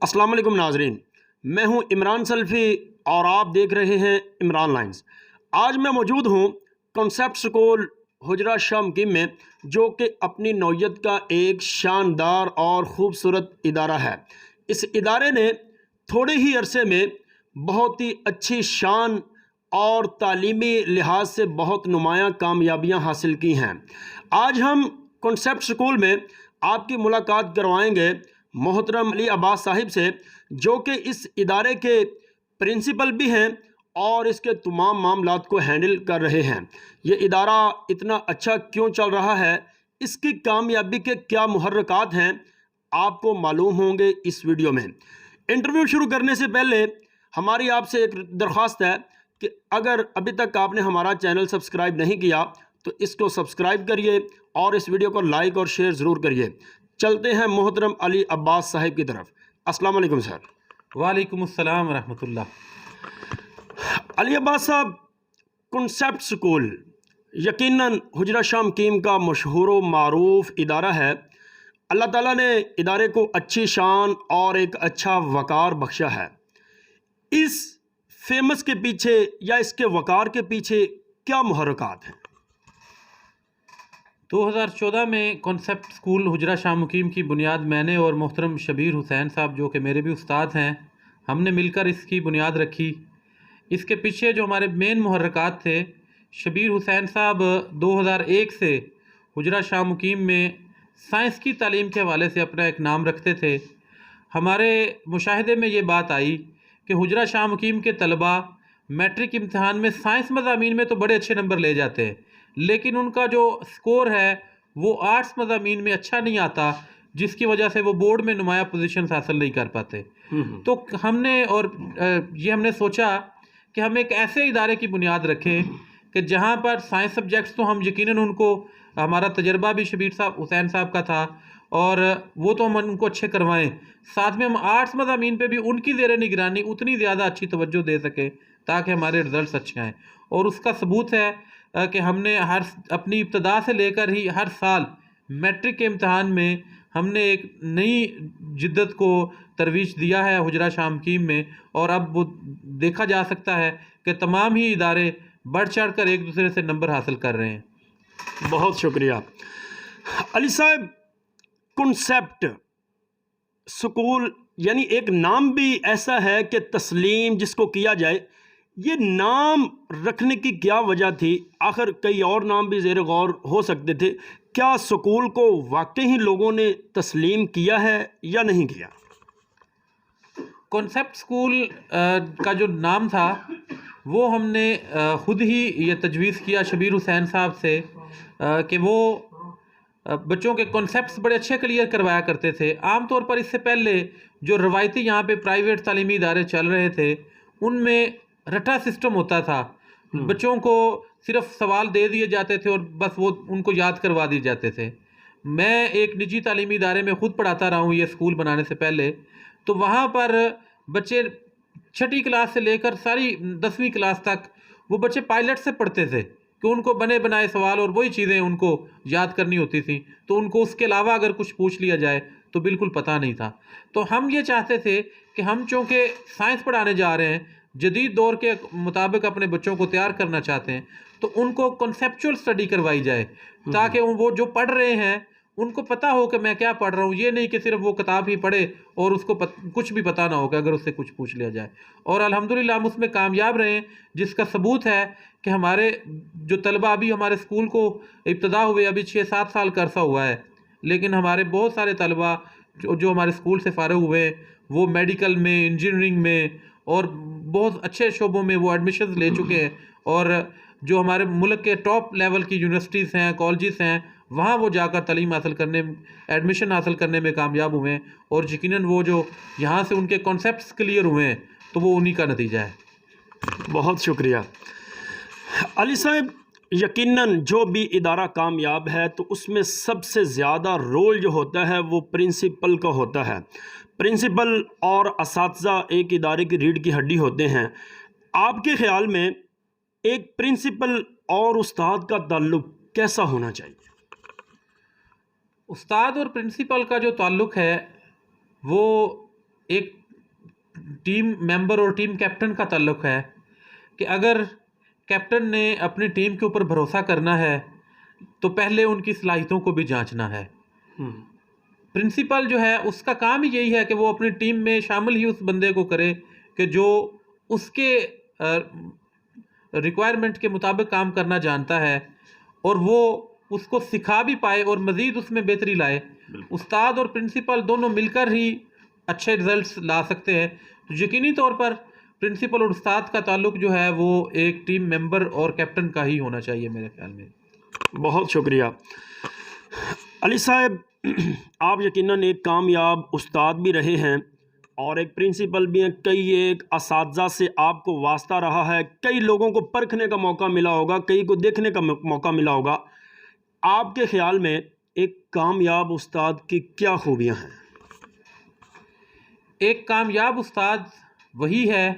السلام علیکم ناظرین، میں ہوں عمران سلفی اور آپ دیکھ رہے ہیں عمران لائنز۔ آج میں موجود ہوں کنسیپٹ سکول حجرہ شاہ مقیم میں، جو کہ اپنی نوعیت کا ایک شاندار اور خوبصورت ادارہ ہے۔ اس ادارے نے تھوڑے ہی عرصے میں بہت ہی اچھی شان اور تعلیمی لحاظ سے بہت نمایاں کامیابیاں حاصل کی ہیں۔ آج ہم کنسیپٹ سکول میں آپ کی ملاقات کروائیں گے محترم علی عباس صاحب سے، جو کہ اس ادارے کے پرنسپل بھی ہیں اور اس کے تمام معاملات کو ہینڈل کر رہے ہیں۔ یہ ادارہ اتنا اچھا کیوں چل رہا ہے، اس کی کامیابی کے کیا محرکات ہیں، آپ کو معلوم ہوں گے اس ویڈیو میں۔ انٹرویو شروع کرنے سے پہلے ہماری آپ سے ایک درخواست ہے کہ اگر ابھی تک آپ نے ہمارا چینل سبسکرائب نہیں کیا تو اس کو سبسکرائب کریے اور اس ویڈیو کو لائک اور شیئر ضرور کریے۔ چلتے ہیں محترم علی عباس صاحب کی طرف۔ السلام علیکم سر۔ وعلیکم السلام ورحمۃ اللہ۔ علی عباس صاحب، کنسیپٹ سکول یقیناً حجرہ شاہ مقیم کا مشہور و معروف ادارہ ہے۔ اللہ تعالیٰ نے ادارے کو اچھی شان اور ایک اچھا وقار بخشا ہے۔ اس فیمس کے پیچھے یا اس کے وقار کے پیچھے کیا محرکات ہیں؟ 2014 میں کنسیپٹ سکول حجرہ شاہ مقیم کی بنیاد میں نے اور محترم شبیر حسین صاحب، جو کہ میرے بھی استاد ہیں، ہم نے مل کر اس کی بنیاد رکھی۔ اس کے پیچھے جو ہمارے مین محرکات تھے، شبیر حسین صاحب 2001 سے حجرہ شاہ مقیم میں سائنس کی تعلیم کے حوالے سے اپنا ایک نام رکھتے تھے۔ ہمارے مشاہدے میں یہ بات آئی کہ حجرہ شاہ مقیم کے طلباء میٹرک امتحان میں سائنس مضامین میں تو بڑے اچھے نمبر لے جاتے ہیں، لیکن ان کا جو سکور ہے وہ آرٹس مضامین میں اچھا نہیں آتا، جس کی وجہ سے وہ بورڈ میں نمایاں پوزیشنز حاصل نہیں کر پاتے۔ تو ہم نے سوچا کہ ہم ایک ایسے ادارے کی بنیاد رکھیں کہ جہاں پر سائنس سبجیکٹس تو ہم یقیناً ان کو، ہمارا تجربہ بھی شبیر صاحب حسین صاحب کا تھا اور وہ تو ہم ان کو اچھے کروائیں، ساتھ میں ہم آرٹس مضامین پہ بھی ان کی زیر نگرانی اتنی زیادہ اچھی توجہ دے سکیں تاکہ ہمارے رزلٹس اچھے آئیں۔ اور اس کا ثبوت ہے کہ ہم نے اپنی ابتدا سے لے کر ہی ہر سال میٹرک کے امتحان میں ہم نے ایک نئی جدت کو ترویج دیا ہے حجرہ شاہ مقیم میں، اور اب وہ دیکھا جا سکتا ہے کہ تمام ہی ادارے بڑھ چڑھ کر ایک دوسرے سے نمبر حاصل کر رہے ہیں۔ بہت شکریہ علی صاحب۔ کنسیپٹ سکول یعنی ایک نام بھی ایسا ہے کہ تسلیم جس کو کیا جائے، یہ نام رکھنے کی کیا وجہ تھی؟ آخر کئی اور نام بھی زیر غور ہو سکتے تھے، کیا سکول کو واقعی ہی لوگوں نے تسلیم کیا ہے یا نہیں کیا؟ کنسیپٹ سکول کا جو نام تھا وہ ہم نے خود ہی یہ تجویز کیا شبیر حسین صاحب سے کہ وہ بچوں کے کنسیپٹس بڑے اچھے کلیئر کروایا کرتے تھے۔ عام طور پر اس سے پہلے جو روایتی یہاں پہ پرائیویٹ تعلیمی ادارے چل رہے تھے ان میں رٹا سسٹم ہوتا تھا، بچوں کو صرف سوال دے دیے جاتے تھے اور بس وہ ان کو یاد کروا دیے جاتے تھے۔ میں ایک نجی تعلیمی ادارے میں خود پڑھاتا رہا ہوں یہ اسکول بنانے سے پہلے، تو وہاں پر بچے چھٹی کلاس سے لے کر ساری 10ویں کلاس تک وہ بچے پائلٹ سے پڑھتے تھے کہ ان کو بنے بنائے سوال اور وہی چیزیں ان کو یاد کرنی ہوتی تھیں، تو ان کو اس کے علاوہ اگر کچھ پوچھ لیا جائے تو بالکل پتہ نہیں تھا۔ تو ہم یہ چاہتے تھے کہ ہم چونکہ سائنس پڑھانے جا رہے ہیں، جدید دور کے مطابق اپنے بچوں کو تیار کرنا چاہتے ہیں، تو ان کو کنسیپچول سٹڈی کروائی جائے تاکہ وہ جو پڑھ رہے ہیں ان کو پتہ ہو کہ میں کیا پڑھ رہا ہوں، یہ نہیں کہ صرف وہ کتاب ہی پڑھے اور اس کو کچھ بھی پتہ نہ ہو کہ اگر اس سے کچھ پوچھ لیا جائے۔ اور الحمدللہ ہم اس میں کامیاب رہے ہیں، جس کا ثبوت ہے کہ ہمارے جو طلبہ ابھی ہمارے اسکول کو ابتدا ہوئے ابھی 6-7 سال کا عرصہ ہوا ہے، لیکن ہمارے بہت سارے طلبہ جو ہمارے اسکول سے فارغ ہوئے ہیں وہ میڈیکل میں، انجینئرنگ میں اور بہت اچھے شعبوں میں وہ ایڈمیشنز لے چکے ہیں، اور جو ہمارے ملک کے ٹاپ لیول کی یونیورسٹیز ہیں، کالجز ہیں، وہاں وہ جا کر تعلیم حاصل کرنے، ایڈمیشن حاصل کرنے میں کامیاب ہوئے ہیں، اور یقیناً وہ جو یہاں سے ان کے کانسیپٹس کلیئر ہوئے ہیں تو وہ انہی کا نتیجہ ہے۔ بہت شکریہ علی صاحب۔ یقیناً جو بھی ادارہ کامیاب ہے تو اس میں سب سے زیادہ رول جو ہوتا ہے وہ پرنسپل کا ہوتا ہے۔ پرنسپل اور اساتذہ ایک ادارے کی ریڑھ کی ہڈی ہوتے ہیں۔ آپ کے خیال میں ایک پرنسپل اور استاد کا تعلق کیسا ہونا چاہیے؟ استاد اور پرنسپل کا جو تعلق ہے وہ ایک ٹیم ممبر اور ٹیم کیپٹن کا تعلق ہے کہ اگر کیپٹن نے اپنی ٹیم کے اوپر بھروسہ کرنا ہے تو پہلے ان کی صلاحیتوں کو بھی جانچنا ہے. پرنسپل جو ہے اس کا کام ہی یہی ہے کہ وہ اپنی ٹیم میں شامل ہی اس بندے کو کرے کہ جو اس کے ریکوائرمنٹ کے مطابق کام کرنا جانتا ہے اور وہ اس کو سکھا بھی پائے اور مزید اس میں بہتری لائے. استاد اور پرنسپل دونوں مل کر ہی اچھے رزلٹس لا سکتے ہیں. تو یقینی طور پر پرنسپل اور استاد کا تعلق جو ہے وہ ایک ٹیم ممبر اور کیپٹن کا ہی ہونا چاہیے میرے خیال میں. بہت شکریہ علی صاحب. آپ یقیناً ایک کامیاب استاد بھی رہے ہیں اور ایک پرنسپل بھی ہیں. کئی ایک اساتذہ سے آپ کو واسطہ رہا ہے, کئی لوگوں کو پرکھنے کا موقع ملا ہوگا, کئی کو دیکھنے کا موقع ملا ہوگا. آپ کے خیال میں ایک کامیاب استاد کی کیا خوبیاں ہیں؟ ایک کامیاب استاد وہی ہے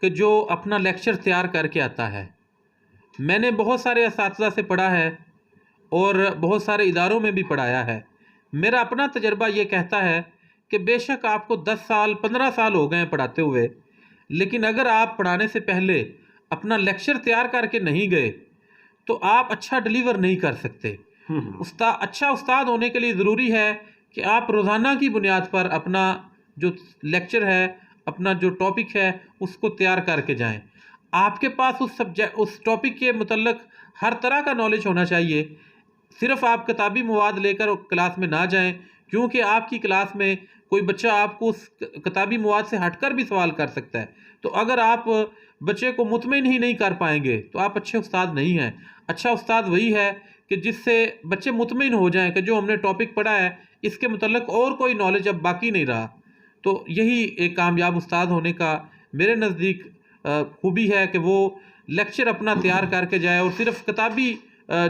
کہ جو اپنا لیکچر تیار کر کے آتا ہے. میں نے بہت سارے اساتذہ سے پڑھا ہے اور بہت سارے اداروں میں بھی پڑھایا ہے. میرا اپنا تجربہ یہ کہتا ہے کہ بے شک آپ کو 10 سال 15 سال ہو گئے ہیں پڑھاتے ہوئے, لیکن اگر آپ پڑھانے سے پہلے اپنا لیکچر تیار کر کے نہیں گئے تو آپ اچھا ڈیلیور نہیں کر سکتے. اچھا استاد ہونے کے لیے ضروری ہے کہ آپ روزانہ کی بنیاد پر اپنا جو لیکچر ہے, اپنا جو ٹاپک ہے, اس کو تیار کر کے جائیں. آپ کے پاس اس ٹاپک کے متعلق ہر طرح کا نالج ہونا چاہیے. صرف آپ کتابی مواد لے کر کلاس میں نہ جائیں, کیونکہ آپ کی کلاس میں کوئی بچہ آپ کو اس کتابی مواد سے ہٹ کر بھی سوال کر سکتا ہے. تو اگر آپ بچے کو مطمئن ہی نہیں کر پائیں گے تو آپ اچھے استاد نہیں ہیں. اچھا استاد وہی ہے کہ جس سے بچے مطمئن ہو جائیں کہ جو ہم نے ٹاپک پڑھا ہے اس کے متعلق اور کوئی نالج اب باقی نہیں رہا. تو یہی ایک کامیاب استاد ہونے کا میرے نزدیک خوبی ہے کہ وہ لیکچر اپنا تیار کر کے جائے اور صرف کتابی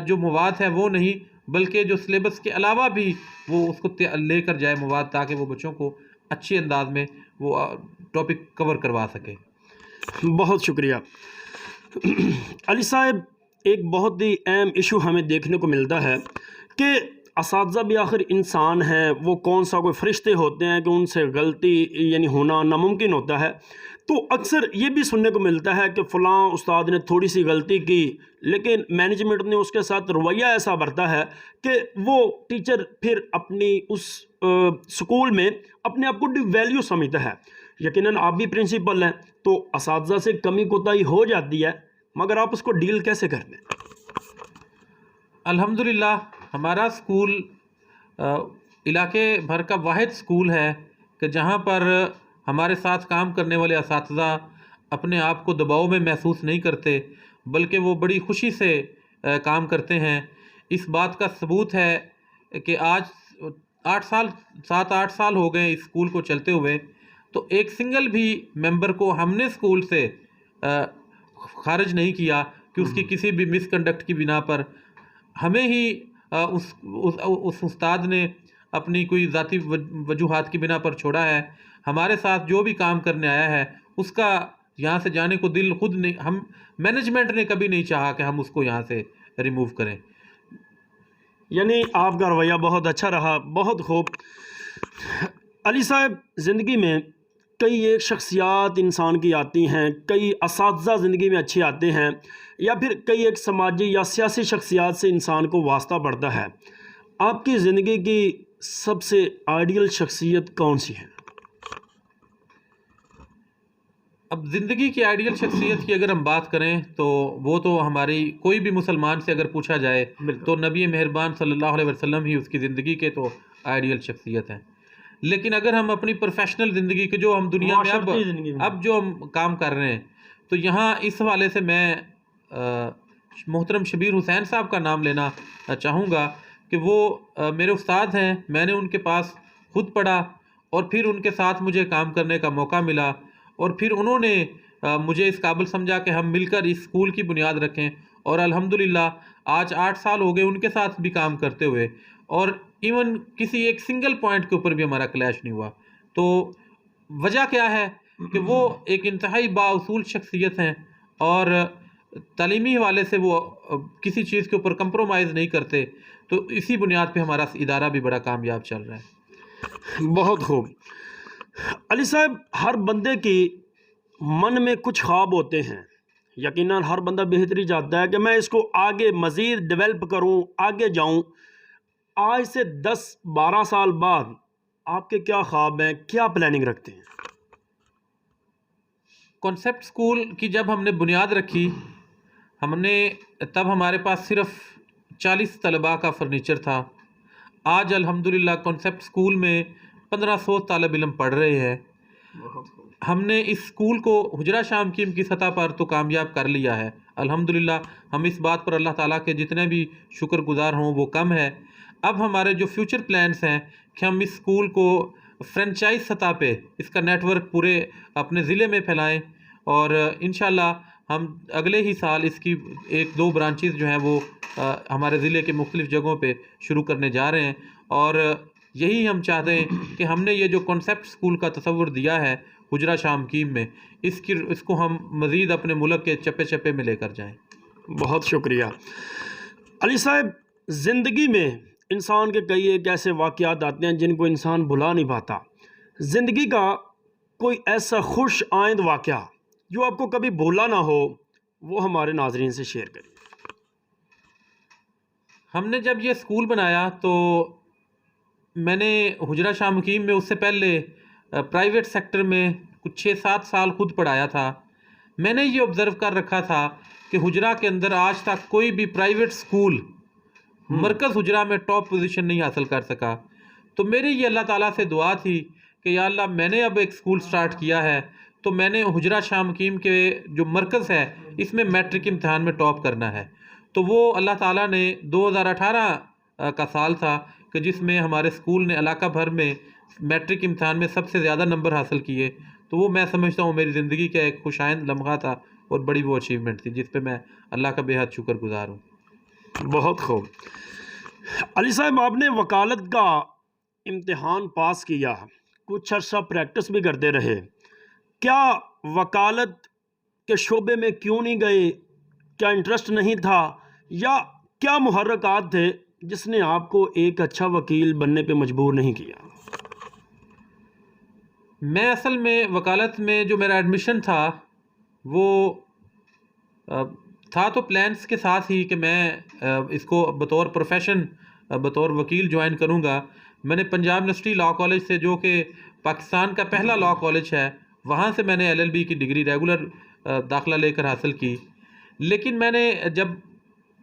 جو مواد ہے وہ نہیں بلکہ جو سلیبس کے علاوہ بھی وہ اس کو لے کر جائے مواد, تاکہ وہ بچوں کو اچھی انداز میں وہ ٹاپک کور کروا سکے. بہت شکریہ علی صاحب. ایک بہت ہی اہم ایشو ہمیں دیکھنے کو ملتا ہے کہ اساتذہ بھی آخر انسان ہے, وہ کون سا کوئی فرشتے ہوتے ہیں کہ ان سے غلطی یعنی ہونا ناممکن ہوتا ہے. تو اکثر یہ بھی سننے کو ملتا ہے کہ فلاں استاد نے تھوڑی سی غلطی کی لیکن مینجمنٹ نے اس کے ساتھ رویہ ایسا برتا ہے کہ وہ ٹیچر پھر اپنی اس سکول میں اپنے آپ کو ڈی ویلیو سمجھتا ہے. یقیناً آپ بھی پرنسپل ہیں تو اساتذہ سے کمی کوتاہی ہو جاتی ہے, مگر آپ اس کو ڈیل کیسے کرتے ہیں؟ الحمدللہ ہمارا اسکول علاقے بھر کا واحد اسکول ہے کہ جہاں پر ہمارے ساتھ کام کرنے والے اساتذہ اپنے آپ کو دباؤ میں محسوس نہیں کرتے, بلکہ وہ بڑی خوشی سے کام کرتے ہیں. اس بات کا ثبوت ہے کہ آج 7-8 سال ہو گئے اس اسکول کو چلتے ہوئے, تو ایک سنگل بھی ممبر کو ہم نے اسکول سے خارج نہیں کیا کہ اس کی کسی بھی مس کنڈکٹ کی بنا پر. ہمیں ہی اس استاد نے اپنی کوئی ذاتی وجوہات کی بنا پر چھوڑا ہے. ہمارے ساتھ جو بھی کام کرنے آیا ہے اس کا یہاں سے جانے کو دل خود نہیں, ہم مینجمنٹ نے کبھی نہیں چاہا کہ ہم اس کو یہاں سے ریموو کریں. یعنی آپ کا رویہ بہت اچھا رہا. بہت خوب علی صاحب. زندگی میں کئی ایک شخصیات انسان کی آتی ہیں, کئی اساتذہ زندگی میں اچھے آتے ہیں, یا پھر کئی ایک سماجی یا سیاسی شخصیات سے انسان کو واسطہ پڑتا ہے. آپ کی زندگی کی سب سے آئیڈیل شخصیت کون سی ہے؟ اب زندگی کی آئیڈیل شخصیت کی اگر ہم بات کریں تو وہ تو ہماری کوئی بھی مسلمان سے اگر پوچھا جائے تو نبی مہربان صلی اللہ علیہ وسلم ہی اس کی زندگی کے تو آئیڈیل شخصیت ہیں. لیکن اگر ہم اپنی پروفیشنل زندگی کے جو ہم دنیا میں اب جو ہم کام کر رہے ہیں تو یہاں اس حوالے سے میں محترم شبیر حسین صاحب کا نام لینا چاہوں گا کہ وہ میرے استاد ہیں. میں نے ان کے پاس خود پڑھا اور پھر ان کے ساتھ مجھے کام کرنے کا موقع ملا, اور پھر انہوں نے مجھے اس قابل سمجھا کہ ہم مل کر اس اسکول کی بنیاد رکھیں, اور الحمدللہ آج 8 سال ہو گئے ان کے ساتھ بھی کام کرتے ہوئے, اور ایون کسی ایک سنگل پوائنٹ کے اوپر بھی ہمارا کلیش نہیں ہوا. تو وجہ کیا ہے کہ وہ ایک انتہائی بااصول شخصیت ہیں اور تعلیمی حوالے سے وہ کسی چیز کے اوپر کمپرومائز نہیں کرتے. تو اسی بنیاد پہ ہمارا ادارہ بھی بڑا کامیاب چل رہا ہے. بہت خوب. علی صاحب، ہر بندے کی من میں کچھ خواب ہوتے ہیں. یقیناً ہر بندہ بہتری چاہتا ہے کہ میں اس کو آگے مزید ڈیولپ کروں، آگے جاؤں. آج سے 10-12 سال بعد آپ کے کیا خواب ہیں، کیا پلاننگ رکھتے ہیں؟ کانسیپٹ اسکول کی جب ہم نے بنیاد رکھی، تب ہمارے پاس صرف 40 طلباء کا فرنیچر تھا. آج الحمدللہ کانسیپٹ اسکول میں 1500 طالب علم پڑھ رہے ہیں. ہم نے اس اسکول کو حجرہ شامکیم کی سطح پر تو کامیاب کر لیا ہے الحمدللہ. ہم اس بات پر اللہ تعالیٰ کے جتنے بھی شکر گزار ہوں وہ کم ہے. اب ہمارے جو فیوچر پلانس ہیں کہ ہم اس اسکول کو فرنچائز سطح پہ اس کا نیٹ ورک پورے اپنے ضلع میں پھیلائیں، اور انشاءاللہ ہم اگلے ہی سال اس کی 1-2 برانچز جو ہیں وہ ہمارے ضلع کے مختلف جگہوں پہ شروع کرنے جا رہے ہیں. اور یہی ہم چاہتے ہیں کہ ہم نے یہ جو کانسیپٹ اسکول کا تصور دیا ہے حجرہ شامکیم میں، اس کو ہم مزید اپنے ملک کے چپے چپے میں لے کر جائیں. بہت شکریہ. علی صاحب، زندگی میں انسان کے کئی ایک ایسے واقعات آتے ہیں جن کو انسان بھلا نہیں پاتا. زندگی کا کوئی ایسا خوش آئند واقعہ جو آپ کو کبھی بھولا نہ ہو، وہ ہمارے ناظرین سے شیئر کریں. ہم نے جب یہ اسکول بنایا تو میں نے حجرہ شامکیم میں اس سے پہلے پرائیویٹ سیکٹر میں کچھ 6-7 سال خود پڑھایا تھا. میں نے یہ آبزرو کر رکھا تھا کہ حجرہ کے اندر آج تک کوئی بھی پرائیویٹ اسکول مرکز حجرہ میں ٹاپ پوزیشن نہیں حاصل کر سکا. تو میری یہ اللہ تعالیٰ سے دعا تھی کہ یا اللہ، میں نے اب ایک اسکول سٹارٹ کیا ہے تو میں نے حجرہ شامکیم کے جو مرکز ہے اس میں میٹرک امتحان میں ٹاپ کرنا ہے. تو وہ اللہ تعالیٰ نے 2018 کا سال تھا کہ جس میں ہمارے اسکول نے علاقہ بھر میں میٹرک امتحان میں سب سے زیادہ نمبر حاصل کیے. تو وہ میں سمجھتا ہوں میری زندگی کا ایک خوش آئند لمحہ تھا اور بڑی وہ اچیومنٹ تھی جس پہ میں اللہ کا بے حد شکر گزار ہوں. بہت خوب. علی صاحب، آپ نے وکالت کا امتحان پاس کیا، کچھ عرصہ پریکٹس بھی کرتے رہے. کیا وکالت کے شعبے میں کیوں نہیں گئے؟ کیا انٹرسٹ نہیں تھا، یا کیا محرکات تھے جس نے آپ کو ایک اچھا وکیل بننے پہ مجبور نہیں کیا؟ میں اصل میں وکالت میں جو میرا ایڈمیشن تھا وہ تھا تو پلانس کے ساتھ ہی کہ میں اس کو بطور پروفیشن بطور وکیل جوائن کروں گا. میں نے پنجاب یونیورسٹی لاء کالج سے، جو کہ پاکستان کا پہلا لاء کالج ہے، وہاں سے میں نے LLB کی ڈگری ریگولر داخلہ لے کر حاصل کی. لیکن میں نے جب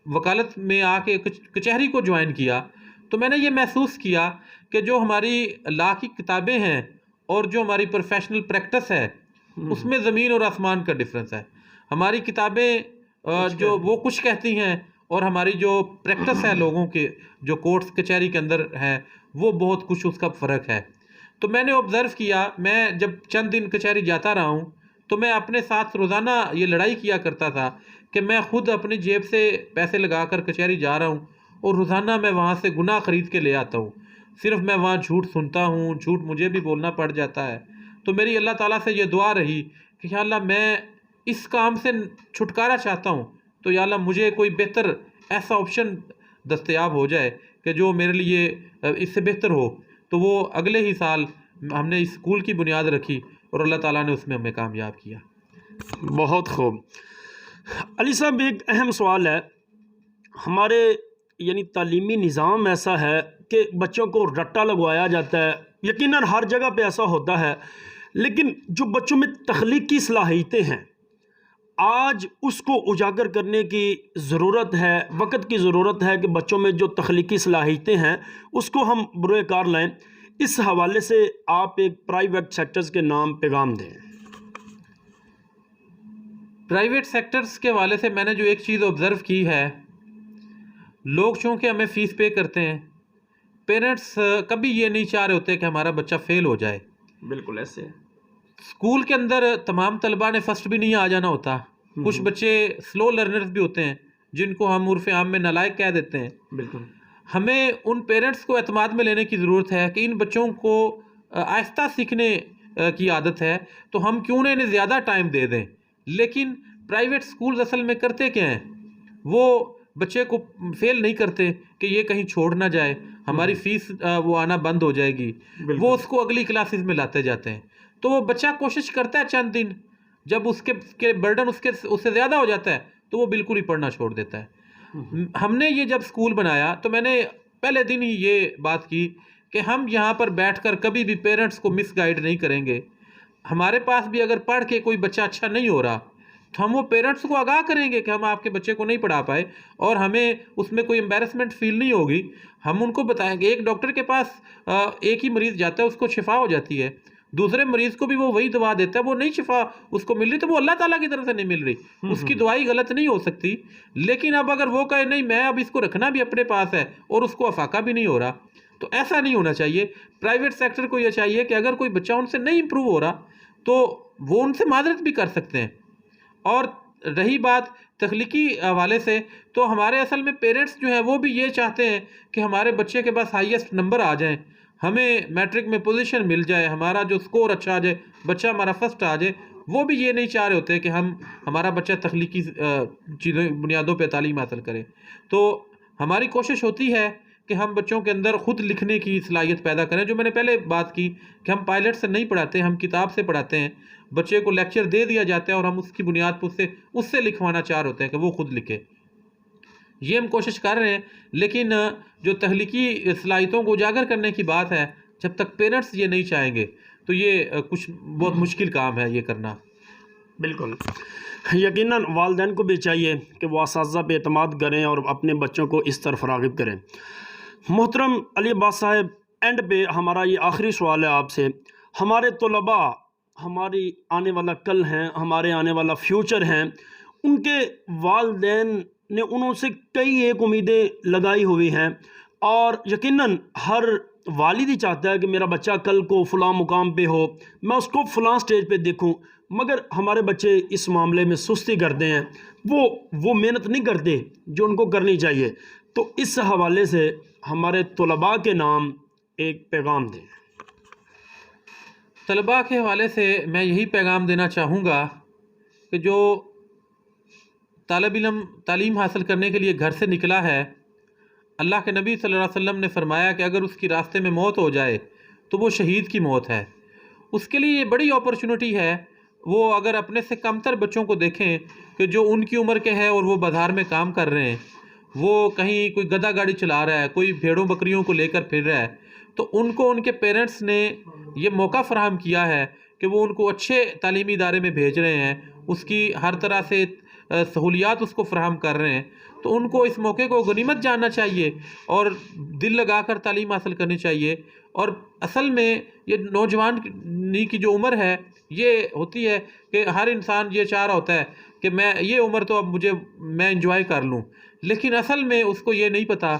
وکالت میں آ کے کچہری کو جوائن کیا تو میں نے یہ محسوس کیا کہ جو ہماری لاء کی کتابیں ہیں اور جو ہماری پروفیشنل پریکٹس ہے اس میں زمین اور آسمان کا ڈفرنس ہے. ہماری کتابیں جو وہ کچھ کہتی ہیں اور ہماری جو پریکٹس ہے لوگوں کے جو کورٹس کچہری کے اندر ہے وہ بہت کچھ اس کا فرق ہے. تو میں نے آبزرو کیا، میں جب چند دن کچہری جاتا رہا ہوں تو میں اپنے ساتھ روزانہ یہ لڑائی کیا کرتا تھا کہ میں خود اپنی جیب سے پیسے لگا کر کچہری جا رہا ہوں اور روزانہ میں وہاں سے گناہ خرید کے لے آتا ہوں. صرف میں وہاں جھوٹ سنتا ہوں، جھوٹ مجھے بھی بولنا پڑ جاتا ہے. تو میری اللہ تعالیٰ سے یہ دعا رہی کہ یا اللہ، میں اس کام سے چھٹکارا چاہتا ہوں، تو یا اللہ مجھے کوئی بہتر ایسا آپشن دستیاب ہو جائے کہ جو میرے لیے اس سے بہتر ہو. تو وہ اگلے ہی سال ہم نے اس اسکول کی بنیاد رکھی اور اللہ تعالیٰ نے اس میں ہمیں کامیاب کیا. بہت خوب. علی صاحب، ایک اہم سوال ہے. ہمارے تعلیمی نظام ایسا ہے کہ بچوں کو رٹا لگوایا جاتا ہے. یقیناً ہر جگہ پہ ایسا ہوتا ہے، لیکن جو بچوں میں تخلیقی صلاحیتیں ہیں آج اس کو اجاگر کرنے کی ضرورت ہے، وقت کی ضرورت ہے کہ بچوں میں جو تخلیقی صلاحیتیں ہیں اس کو ہم بروئے کار لائیں. اس حوالے سے آپ ایک پرائیویٹ سیکٹرز کے نام پیغام دیں. پرائیویٹ سیکٹرز کے حوالے سے میں نے جو ایک چیز آبزرو کی ہے، لوگ چونکہ ہمیں فیس پے کرتے ہیں، پیرنٹس کبھی یہ نہیں چاہ رہے ہوتے کہ ہمارا بچہ فیل ہو جائے. بالکل ایسے اسکول کے اندر تمام طلباء نے فرسٹ بھی نہیں آ جانا ہوتا. کچھ بچے سلو لرنرز بھی ہوتے ہیں جن کو ہم عرف عام میں نالائق کہہ دیتے ہیں. بالکل ہمیں ان پیرنٹس کو اعتماد میں لینے کی ضرورت ہے کہ ان بچوں کو آہستہ سیکھنے کی عادت ہے تو ہم کیوں نہ انہیں زیادہ ٹائم دے دیں. لیکن پرائیویٹ اسکولز اصل میں کرتے کیا ہیں، وہ بچے کو فیل نہیں کرتے کہ یہ کہیں چھوڑ نہ جائے، ہماری فیس وہ آنا بند ہو جائے گی، وہ اس کو اگلی کلاسز میں لاتے جاتے ہیں. تو وہ بچہ کوشش کرتا ہے چند دن، جب اس کے برڈن اس سے زیادہ ہو جاتا ہے تو وہ بالکل ہی پڑھنا چھوڑ دیتا ہے. ہم نے یہ جب اسکول بنایا تو میں نے پہلے دن ہی یہ بات کی کہ ہم یہاں پر بیٹھ کر کبھی بھی پیرنٹس کو مس گائیڈ نہیں کریں گے. ہمارے پاس بھی اگر پڑھ کے کوئی بچہ اچھا نہیں ہو رہا تو ہم وہ پیرنٹس کو آگاہ کریں گے کہ ہم آپ کے بچے کو نہیں پڑھا پائے، اور ہمیں اس میں کوئی امبیرسمنٹ فیل نہیں ہوگی. ہم ان کو بتائیں گے. ایک ڈاکٹر کے پاس ایک ہی مریض جاتا ہے، اس کو شفا ہو جاتی ہے، دوسرے مریض کو بھی وہ وہی دوا دیتا ہے، وہ نہیں شفا اس کو مل رہی تو وہ اللہ تعالیٰ کی طرف سے نہیں مل رہی، اس کی دوائی غلط نہیں ہو سکتی. لیکن اب اگر وہ کہے نہیں میں اب اس کو رکھنا بھی اپنے پاس ہے اور اس کو افاقہ بھی نہیں ہو رہا، تو ایسا نہیں ہونا چاہیے. پرائیویٹ سیکٹر کو یہ چاہیے کہ اگر کوئی بچہ ان سے نہیں امپروو ہو رہا تو وہ ان سے معذرت بھی کر سکتے ہیں. اور رہی بات تخلیقی حوالے سے، تو ہمارے اصل میں پیرنٹس جو ہیں وہ بھی یہ چاہتے ہیں کہ ہمارے بچے کے پاس ہائیسٹ نمبر آ جائیں، ہمیں میٹرک میں پوزیشن مل جائے، ہمارا جو سکور اچھا آ جائے، بچہ ہمارا فرسٹ آ جائے. وہ بھی یہ نہیں چاہ رہے ہوتے کہ ہمارا بچہ تخلیقی چیزوں بنیادوں پہ تعلیم حاصل کرے. تو ہماری کوشش ہوتی ہے کہ ہم بچوں کے اندر خود لکھنے کی صلاحیت پیدا کریں. جو میں نے پہلے بات کی کہ ہم پائلٹ سے نہیں پڑھاتے، ہم کتاب سے پڑھاتے ہیں. بچے کو لیکچر دے دیا جاتا ہے اور ہم اس کی بنیاد پر اس سے لکھوانا چاہ رہے ہوتے ہیں کہ وہ خود لکھے. یہ ہم کوشش کر رہے ہیں. لیکن جو تخلیقی صلاحیتوں کو اجاگر کرنے کی بات ہے، جب تک پیرنٹس یہ نہیں چاہیں گے تو یہ کچھ بہت مشکل کام ہے یہ کرنا. بالکل. یقیناً والدین کو بھی چاہیے کہ وہ اساتذہ پہ اعتماد کریں اور اپنے بچوں کو اس طرف راغب کریں. محترم علی عباس صاحب، اینڈ پہ ہمارا یہ آخری سوال ہے آپ سے. ہمارے طلباء ہماری آنے والا کل ہیں، ہمارے آنے والا فیوچر ہیں. ان کے والدین نے انہوں سے کئی ایک امیدیں لگائی ہوئی ہیں، اور یقیناً ہر والد ہی چاہتا ہے کہ میرا بچہ کل کو فلاں مقام پہ ہو، میں اس کو فلاں سٹیج پہ دیکھوں. مگر ہمارے بچے اس معاملے میں سستی کرتے ہیں، وہ محنت نہیں کرتے جو ان کو کرنی چاہیے. تو اس حوالے سے ہمارے طلباء کے نام ایک پیغام دیں. طلباء کے حوالے سے میں یہی پیغام دینا چاہوں گا کہ جو طالب علم تعلیم حاصل کرنے کے لیے گھر سے نکلا ہے، اللہ کے نبی صلی اللہ علیہ وسلم نے فرمایا کہ اگر اس کی راستے میں موت ہو جائے تو وہ شہید کی موت ہے. اس کے لیے یہ بڑی اپرچونٹی ہے. وہ اگر اپنے سے کم تر بچوں کو دیکھیں کہ جو ان کی عمر کے ہیں اور وہ بازار میں کام کر رہے ہیں، وہ کہیں کوئی گدھا گاڑی چلا رہا ہے، کوئی بھیڑوں بکریوں کو لے کر پھر رہا ہے، تو ان کو ان کے پیرنٹس نے یہ موقع فراہم کیا ہے کہ وہ ان کو اچھے تعلیمی ادارے میں بھیج رہے ہیں، اس کی ہر طرح سے سہولیات اس کو فراہم کر رہے ہیں. تو ان کو اس موقع کو غنیمت جاننا چاہیے اور دل لگا کر تعلیم حاصل کرنی چاہیے. اور اصل میں یہ نوجوانی کی جو عمر ہے یہ ہوتی ہے کہ ہر انسان یہ چاہ رہا ہوتا ہے کہ میں یہ عمر تو اب میں انجوائے کر لوں، لیکن اصل میں اس کو یہ نہیں پتہ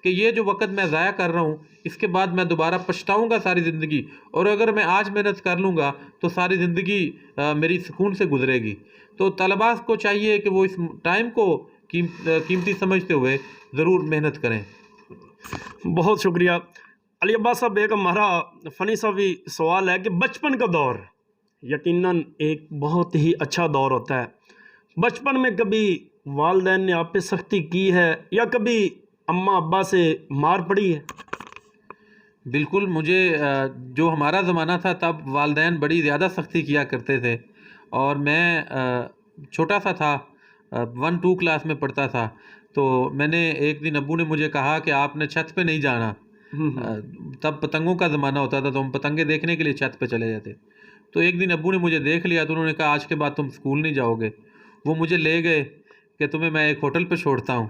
کہ یہ جو وقت میں ضائع کر رہا ہوں اس کے بعد میں دوبارہ پچھتاؤں گا ساری زندگی، اور اگر میں آج محنت کر لوں گا تو ساری زندگی میری سکون سے گزرے گی. تو طلباء کو چاہیے کہ وہ اس ٹائم کو قیمتی سمجھتے ہوئے ضرور محنت کریں. بہت شکریہ علی عباس صاحب. ایک ہمارا فنی سا بھی سوال ہے کہ بچپن کا دور یقیناً ایک بہت ہی اچھا دور ہوتا ہے. بچپن میں کبھی والدین نے آپ پہ سختی کی ہے یا کبھی اماں ابا سے مار پڑی ہے؟ بالکل. مجھے جو ہمارا زمانہ تھا تب والدین بڑی زیادہ سختی کیا کرتے تھے، اور میں چھوٹا سا تھا، 1-2 کلاس میں پڑھتا تھا. تو میں نے ایک دن ابو نے مجھے کہا کہ آپ نے چھت پہ نہیں جانا. تب پتنگوں کا زمانہ ہوتا تھا تو ہم پتنگیں دیکھنے کے لیے چھت پہ چلے جاتے. تو ایک دن ابو نے مجھے دیکھ لیا تو انہوں نے کہا آج کے بعد تم اسکول نہیں جاؤ گے. وہ مجھے لے گئے کہ تمہیں میں ایک ہوٹل پہ چھوڑتا ہوں.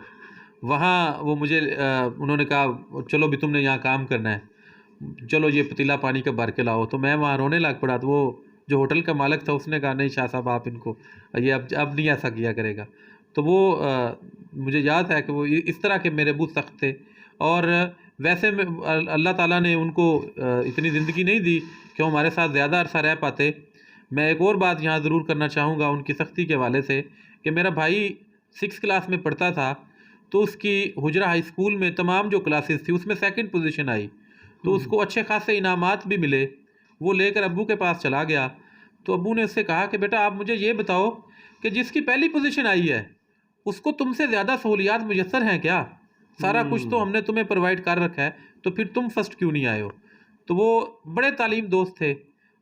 وہاں وہ مجھے انہوں نے کہا چلو بھی تم نے یہاں کام کرنا ہے، چلو یہ پتیلا پانی کا بھر کے لاؤ. تو میں وہاں رونے لگ پڑا. تو وہ جو ہوٹل کا مالک تھا اس نے کہا نہیں شاہ صاحب آپ ان کو یہ اب نہیں ایسا کیا کرے گا. تو وہ مجھے یاد ہے کہ وہ اس طرح کے میرے ابو سخت تھے. اور ویسے میں اللہ تعالیٰ نے ان کو اتنی زندگی نہیں دی کہ وہ ہمارے ساتھ زیادہ عرصہ رہ پاتے. میں ایک اور بات یہاں ضرور کرنا چاہوں گا ان کی سختی کے حوالے سے کہ میرا بھائی 6 کلاس میں پڑھتا تھا تو اس کی حجرہ ہائی اسکول میں تمام جو کلاسز تھی اس میں 2nd پوزیشن آئی. تو اس کو اچھے خاصے انعامات بھی ملے. وہ لے کر ابو کے پاس چلا گیا. تو ابو نے اس سے کہا کہ بیٹا آپ مجھے یہ بتاؤ کہ جس کی پہلی پوزیشن آئی ہے اس کو تم سے زیادہ سہولیات میسر ہیں کیا؟ سارا کچھ تو ہم نے تمہیں پرووائڈ کر رکھا ہے، تو پھر تم فرسٹ کیوں نہیں آئے ہو؟ تو وہ بڑے تعلیم دوست تھے،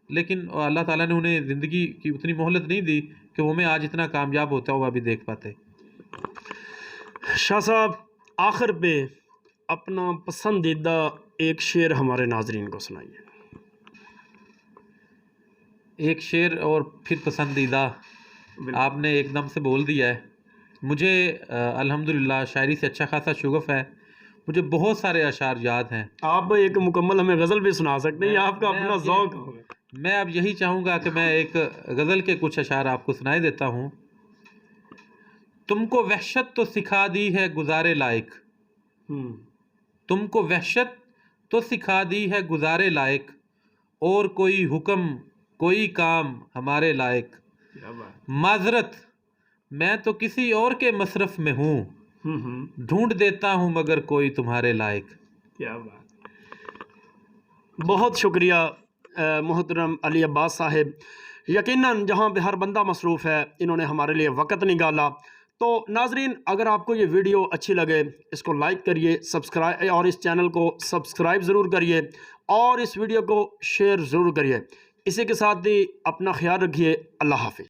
لیکن اللہ تعالیٰ نے انہیں زندگی کی اتنی مہلت نہیں دی کہ وہ ہمیں آج اتنا کامیاب ہوتا ہوا بھی دیکھ پاتے۔ شاہ صاحب آخر پہ اپنا پسندیدہ ایک شعر ہمارے ناظرین کو سنائیے۔ ایک شعر اور پھر پسندیدہ، آپ نے ایک دم سے بول دیا ہے۔ مجھے الحمدللہ شاعری سے اچھا خاصا شغف ہے، مجھے بہت سارے اشعار یاد ہیں۔ آپ ایک مکمل ہمیں غزل بھی سنا سکتے ہیں، یہ آپ کا اپنا ذوق ہوگا۔ میں اب یہی چاہوں گا کہ میں ایک غزل کے کچھ اشعار آپ کو سنائے دیتا ہوں۔ تم کو وحشت تو سکھا دی ہے گزارے لائق، تم کو وحشت تو سکھا دی ہے گزارے لائق، اور کوئی حکم کوئی کام ہمارے لائق، معذرت میں تو کسی اور کے مصرف میں ہوں، ڈھونڈ دیتا ہوں مگر کوئی تمہارے لائق۔ کیا بات، بہت شکریہ محترم علی عباس صاحب۔ یقیناً جہاں پہ ہر بندہ مصروف ہے، انہوں نے ہمارے لیے وقت نکالا۔ تو ناظرین، اگر آپ کو یہ ویڈیو اچھی لگے اس کو لائک کریے، سبسکرائب، اور اس چینل کو سبسکرائب ضرور کریے، اور اس ویڈیو کو شیئر ضرور کریے۔ اسی کے ساتھ ہی اپنا خیال رکھیے۔ اللہ حافظ۔